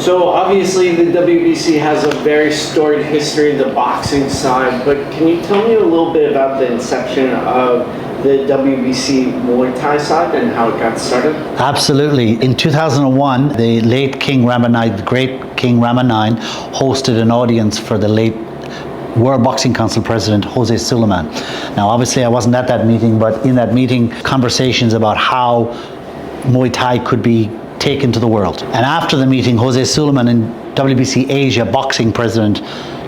So obviously the WBC has a very storied history, the boxing side, but can you tell me a little bit about the inception of the WBC Muay Thai side and how it got started? Absolutely. In 2001, the late King Rama IX, the great King Rama IX, hosted an audience for the late World Boxing Council President Jose Sulaiman. Now obviously I wasn't at that meeting, but in that meeting conversations about how Muay Thai could be taken to the world. And after the meeting, Jose Sulaiman and WBC Asia boxing president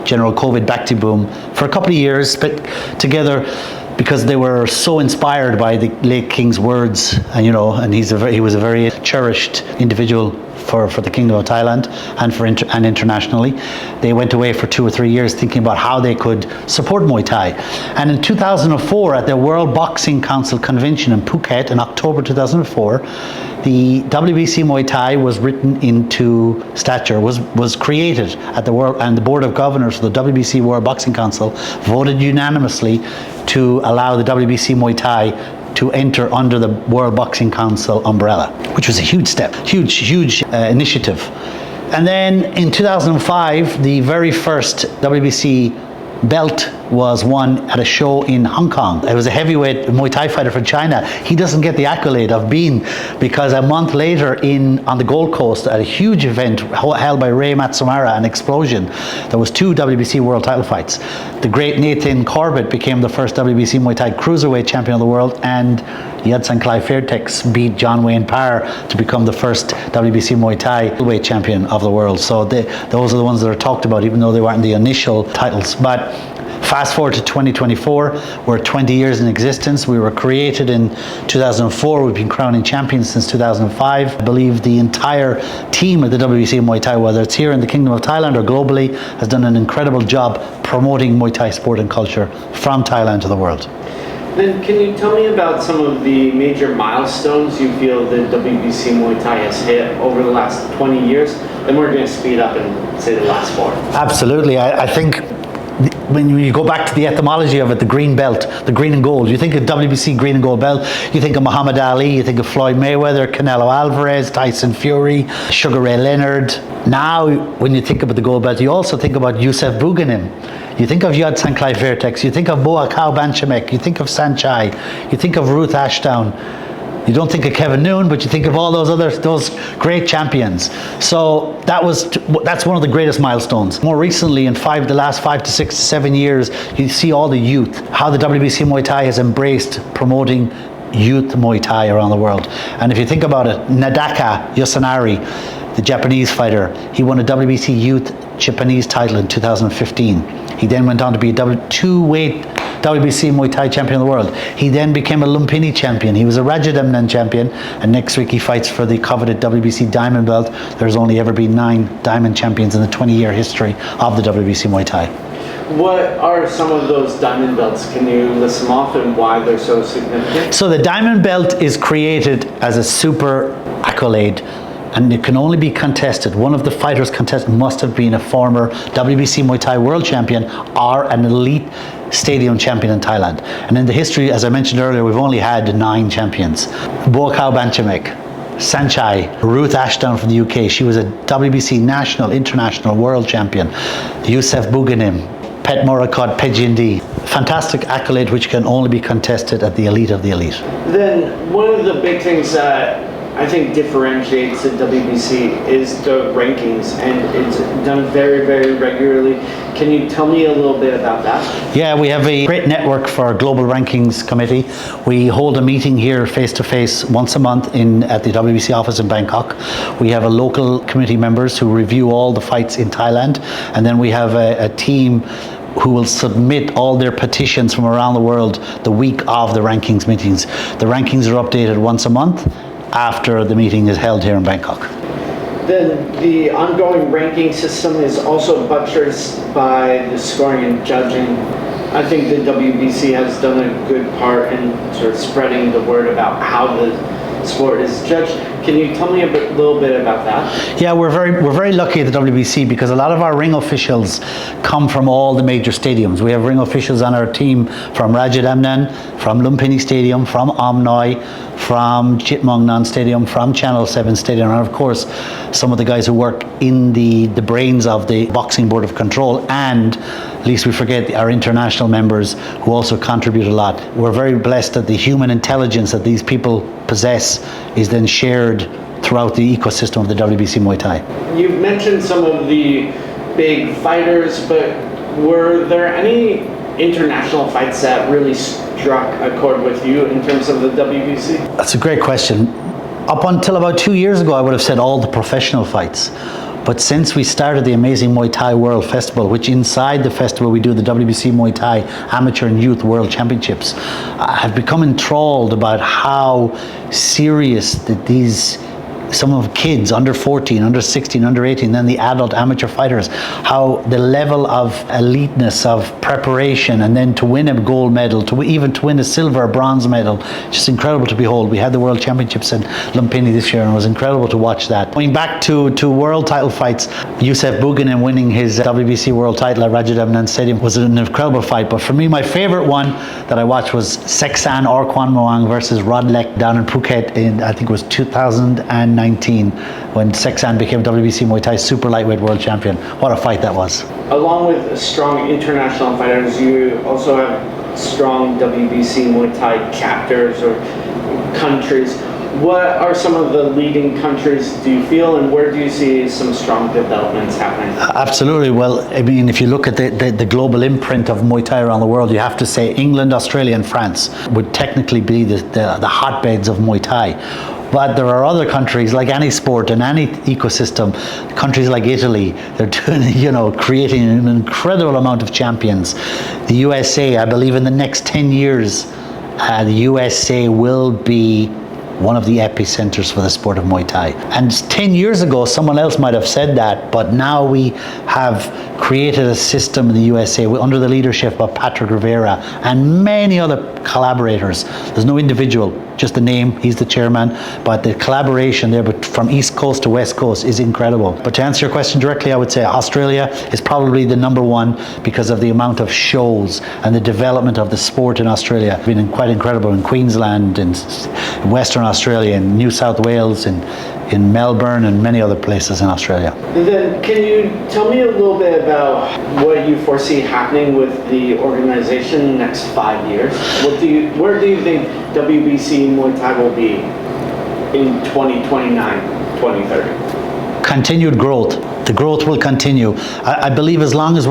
General Covid Baktiboom for a couple of years spent together because they were so inspired by the late King's words, and he was a very cherished individual for the Kingdom of Thailand and internationally. They went away for 2 or 3 years thinking about how they could support Muay Thai. And in 2004, at the World Boxing Council Convention in Phuket in October 2004, the WBC Muay Thai was written into stature, was created at the World, and the Board of Governors of the WBC World Boxing Council voted unanimously to allow the WBC Muay Thai to enter under the World Boxing Council umbrella, which was a huge step, huge initiative. And then in 2005, the very first WBC belt was won at a show in Hong Kong. It was a heavyweight Muay Thai fighter from China. He doesn't get the accolade of being, because a month later on the Gold Coast at a huge event held by Ray Matsumara, an explosion, there was 2 WBC world title fights. The great Nathan Corbett became the first WBC Muay Thai cruiserweight champion of the world, and Yadsan Klai Fairtex beat John Wayne Parr to become the first WBC Muay Thai weight champion of the world. So those are the ones that are talked about, even though they weren't the initial titles. But fast forward to 2024, we're 20 years in existence. We were created in 2004. We've been crowning champions since 2005. I believe the entire team of the WBC Muay Thai, whether it's here in the Kingdom of Thailand or globally, has done an incredible job promoting Muay Thai sport and culture from Thailand to the world. Then can you tell me about some of the major milestones you feel the WBC Muay Thai has hit over the last 20 years? Then we're going to speed up and say the last 4. Absolutely. I think when you go back to the etymology of it, the green belt, the green and gold, you think of WBC green and gold belt, you think of Muhammad Ali, you think of Floyd Mayweather, Canelo Alvarez, Tyson Fury, Sugar Ray Leonard. Now, when you think about the gold belt, you also think about Yusuf Buganim. You think of Yadsan Klai Fairtex, you think of Boakau Banchamek, you think of Sanchai, you think of Ruth Ashdown. You don't think of Kevin Noone, but you think of all those great champions. So that's one of the greatest milestones. More recently, in the last 5 to 6 to 7 years, you see all the youth, how the WBC Muay Thai has embraced promoting youth Muay Thai around the world. And if you think about it, Nadaka Yosanari, the Japanese fighter, he won a WBC Youth Japanese title in 2015. He then went on to be a 2-weight WBC Muay Thai champion of the world. He then became a Lumpini champion. He was a Rajadamnan champion, and next week he fights for the coveted WBC Diamond belt. There's only ever been 9 Diamond champions in the 20-year history of the WBC Muay Thai. What are some of those diamond belts? Can you list them off and why they're so significant? So the diamond belt is created as a super accolade, and it can only be contested. One of the fighters contested must have been a former WBC Muay Thai world champion or an elite stadium champion in Thailand. And in the history, as I mentioned earlier, we've only had 9 champions. Boakau Banchamek, Sanchai, Ruth Ashdown from the UK. She was a WBC national, international world champion. Yusuf Buganim, Pet Morakot Pejindi. Fantastic accolade which can only be contested at the elite of the elite. Then one of the big things that I think differentiates the WBC is the rankings, and it's done very, very regularly. Can you tell me a little bit about that? Yeah, we have a great network for our Global Rankings Committee. We hold a meeting here face-to-face once a month at the WBC office in Bangkok. We have a local committee members who review all the fights in Thailand, and then we have a team who will submit all their petitions from around the world the week of the rankings meetings. The rankings are updated once a month after the meeting is held here in Bangkok. Then the ongoing ranking system is also buttressed by the scoring and judging. I think the WBC has done a good part in sort of spreading the word about how the sport is judged. Can you tell me a little bit about that? Yeah, we're very lucky at the WBC because a lot of our ring officials come from all the major stadiums. We have ring officials on our team from Raja Damnan, from Lumpini Stadium, from Omnoy, from Chitmongnon Stadium, from Channel 7 Stadium, and of course some of the guys who work in the brains of the Boxing Board of Control, and least we forget our international members who also contribute a lot. We're very blessed that the human intelligence that these people possess is then shared throughout the ecosystem of the WBC Muay Thai. You've mentioned some of the big fighters, but were there any international fights that really struck a chord with you in terms of the WBC? That's a great question. Up until about 2 years ago, I would have said all the professional fights. But since we started the Amazing Muay Thai World Festival, which inside the festival we do the WBC Muay Thai Amateur and Youth World Championships, I've become enthralled about how serious that some of kids under 14, under 16, under 18, then the adult amateur fighters, how the level of eliteness of preparation, and then to win a gold medal, even to win a silver or bronze medal, just incredible to behold. We had the World Championships in Lumpini this year and it was incredible to watch that. Going back to world title fights, Yusuf Bugin winning his WBC world title at Raja Damnan Stadium was an incredible fight, but for me my favorite one that I watched was Seksan Orkwan Moang versus Rod Lek down in Phuket in, I think it was 2019, when Seksan became WBC Muay Thai super lightweight world champion. What a fight that was. Along with strong international fighters, you also have strong WBC Muay Thai chapters or countries. What are some of the leading countries, do you feel, and where do you see some strong developments happening? Absolutely. Well, I mean, if you look at the global imprint of Muay Thai around the world, you have to say England, Australia and France would technically be the hotbeds of Muay Thai. But there are other countries, like any sport and any ecosystem, countries like Italy, they're doing, creating an incredible amount of champions. The USA, I believe in the next 10 years, the USA will be one of the epicenters for the sport of Muay Thai. And 10 years ago, someone else might have said that, but now we have created a system in the USA under the leadership of Patrick Rivera and many other collaborators. There's no individual, just the name, he's the chairman, but the collaboration there from East Coast to West Coast is incredible. But to answer your question directly, I would say Australia is probably the number one because of the amount of shows and the development of the sport in Australia. It's been quite incredible in Queensland, in Western Australia, in New South Wales, in Melbourne and many other places in Australia. And then can you tell me a little bit about what you foresee happening with the organization in the next 5 years? Where do you think WBC Muay Thai will be in 2029, 2030? Continued growth. The growth will continue. I believe as long as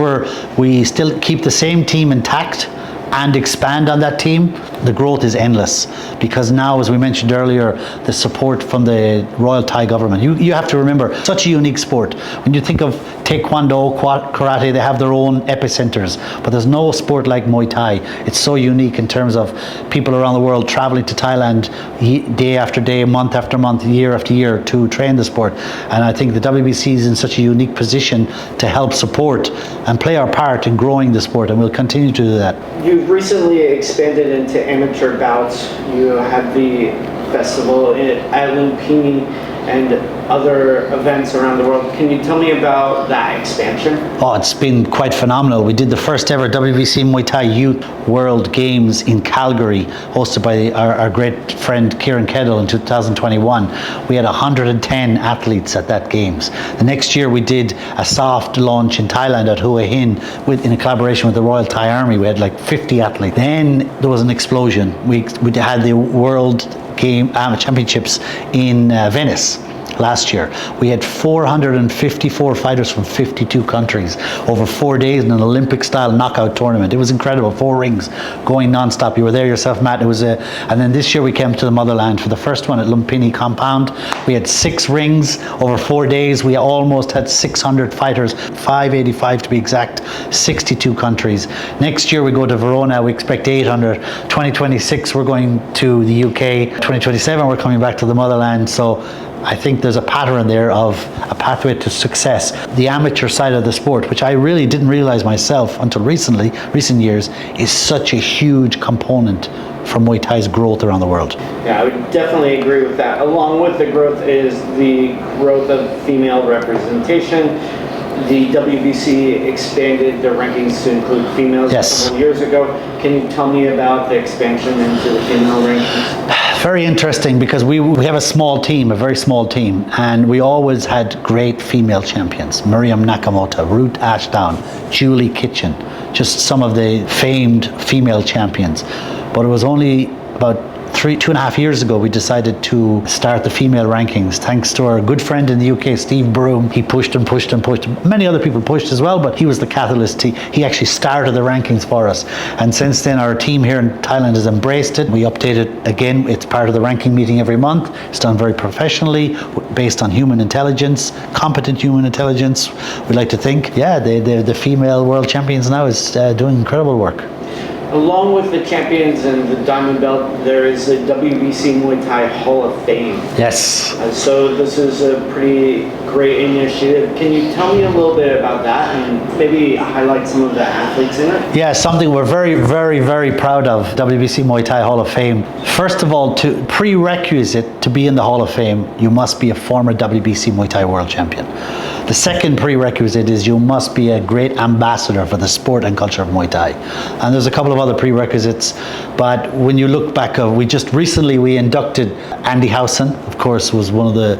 we still keep the same team intact and expand on that team, the growth is endless. Because now, as we mentioned earlier, the support from the Royal Thai government. You have to remember, such a unique sport. When you think of Taekwondo, Karate, they have their own epicenters. But there's no sport like Muay Thai. It's so unique in terms of people around the world traveling to Thailand day after day, month after month, year after year to train the sport. And I think the WBC is in such a unique position to help support and play our part in growing the sport, and we'll continue to do that. You've recently expanded into amateur bouts. You had the festival at Lumpini and other events around the world. Can you tell me about that expansion? Oh, it's been quite phenomenal. We did the first ever WBC Muay Thai Youth World Games in Calgary, hosted by our great friend Kieran Kedel in 2021. We had 110 athletes at that games. The next year we did a soft launch in Thailand at Hua Hin in a collaboration with the Royal Thai Army. We had like 50 athletes. Then there was an explosion. We had the World Championships in Venice last year. We had 454 fighters from 52 countries over 4 days in an Olympic style knockout tournament. It was incredible. 4 rings going non-stop. You were there yourself, Matt. And then this year we came to the motherland for the first one at Lumpini compound. We had 6 rings over 4 days. We almost had 600 fighters, 585 to be exact, 62 countries. Next year we go to Verona. We expect 800. 2026 we're going to the UK. 2027 we're coming back to the motherland. So I think there's a pattern there of a pathway to success. The amateur side of the sport, which I really didn't realize myself until recent years, is such a huge component for Muay Thai's growth around the world. Yeah, I would definitely agree with that. Along with the growth is the growth of female representation. The WBC expanded their rankings to include females Yes. a couple years ago. Can you tell me about the expansion into the female rankings? Very interesting, because we have a small team, a very small team, and we always had great female champions. Miriam Nakamoto, Ruth Ashdown, Julie Kitchen, just some of the famed female champions. But it was only about 2.5 years ago we decided to start the female rankings, thanks to our good friend in the UK, Steve Broom. He pushed and pushed and pushed. Many other people pushed as well, but he was the catalyst. He actually started the rankings for us, and since then our team here in Thailand has embraced it. We update it again. It's part of the ranking meeting every month. It's done very professionally, based on human intelligence, competent human intelligence, we like to think. Yeah, the female world champions now is doing incredible work. Along with the champions and the diamond belt, there is the WBC Muay Thai Hall of Fame. Yes. So this is a pretty great initiative. Can you tell me a little bit about that and maybe highlight some of the athletes in it? Yeah, something we're very, very, very proud of, WBC Muay Thai Hall of Fame. First of all, to prerequisite to be in the Hall of Fame, you must be a former WBC Muay Thai world champion. The second prerequisite is you must be a great ambassador for the sport and culture of Muay Thai. And there's a couple of other prerequisites, but when you look back, we inducted Andy Howson, of course, was one of the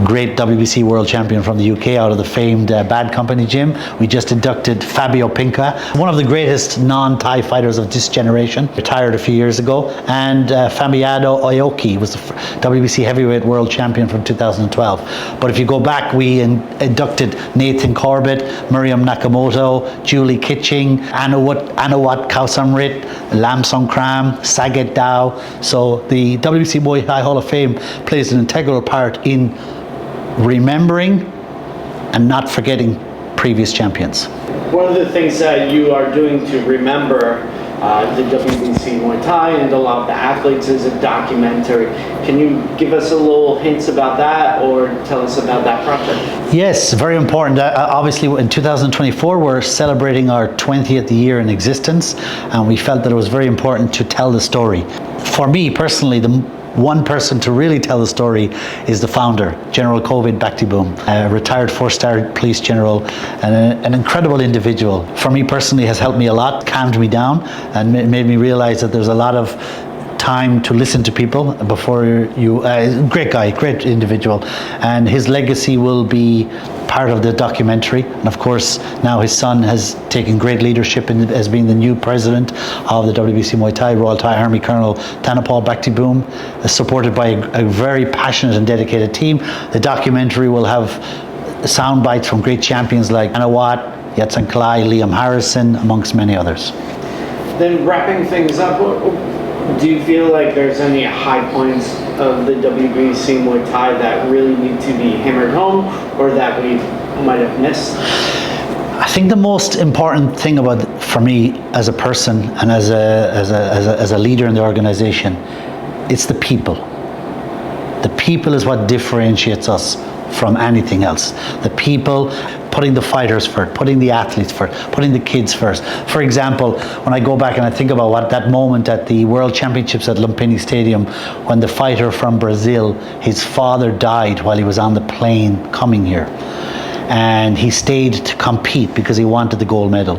great WBC world champion from the UK out of the famed Bad Company gym. We just inducted Fabio Pinca, one of the greatest non-Thai fighters of this generation, retired a few years ago, and Fabiano Aoki was the WBC heavyweight world champion from 2012. But if you go back, we inducted Nathan Corbett, Miriam Nakamoto, Julie Kitching, Anawat Kausamrit, Lam Songkram, Saget Dao. So the WBC Muay Thai Hall of Fame plays an integral part in remembering and not forgetting previous champions. One of the things that you are doing to remember the WBC Muay Thai and a lot of the athletes is a documentary. Can you give us a little hints about that or tell us about that project? Yes, very important. Obviously, in 2024, we're celebrating our 20th year in existence, and we felt that it was very important to tell the story. For me personally, the one person to really tell the story is the founder, General Covid Baktiboom, a retired 4-star police general and an incredible individual. For me personally, has helped me a lot, calmed me down, and made me realize that there's a lot of time to listen to people before you. Great guy, great individual, and his legacy will be part of the documentary. And of course, now his son has taken great leadership as being the new president of the WBC Muay Thai, Royal Thai Army Colonel Thanapal Baktiboom, supported by a very passionate and dedicated team. The documentary will have sound bites from great champions like Anawat, Yatsen Klai, Liam Harrison, amongst many others. Then wrapping things up, do you feel like there's any high points of the WBC Muay Thai that really need to be hammered home or that we might have missed? I think the most important thing for me as a person and as a leader in the organization, it's the people. The people is what differentiates us from anything else. The people, putting the fighters first, putting the athletes first, putting the kids first. For example, when I go back and I think about what that moment at the World Championships at Lumpini Stadium, when the fighter from Brazil, his father died while he was on the plane coming here, and he stayed to compete because he wanted the gold medal.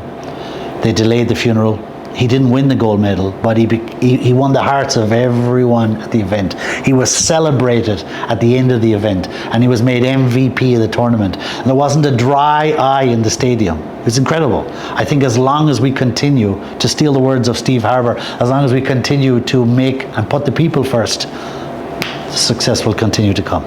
They delayed the funeral. He didn't win the gold medal, but he won the hearts of everyone at the event. He was celebrated at the end of the event, and he was made MVP of the tournament. And there wasn't a dry eye in the stadium. It's incredible. I think as long as we continue, to steal the words of Steve Harbour, as long as we continue to make and put the people first, success will continue to come.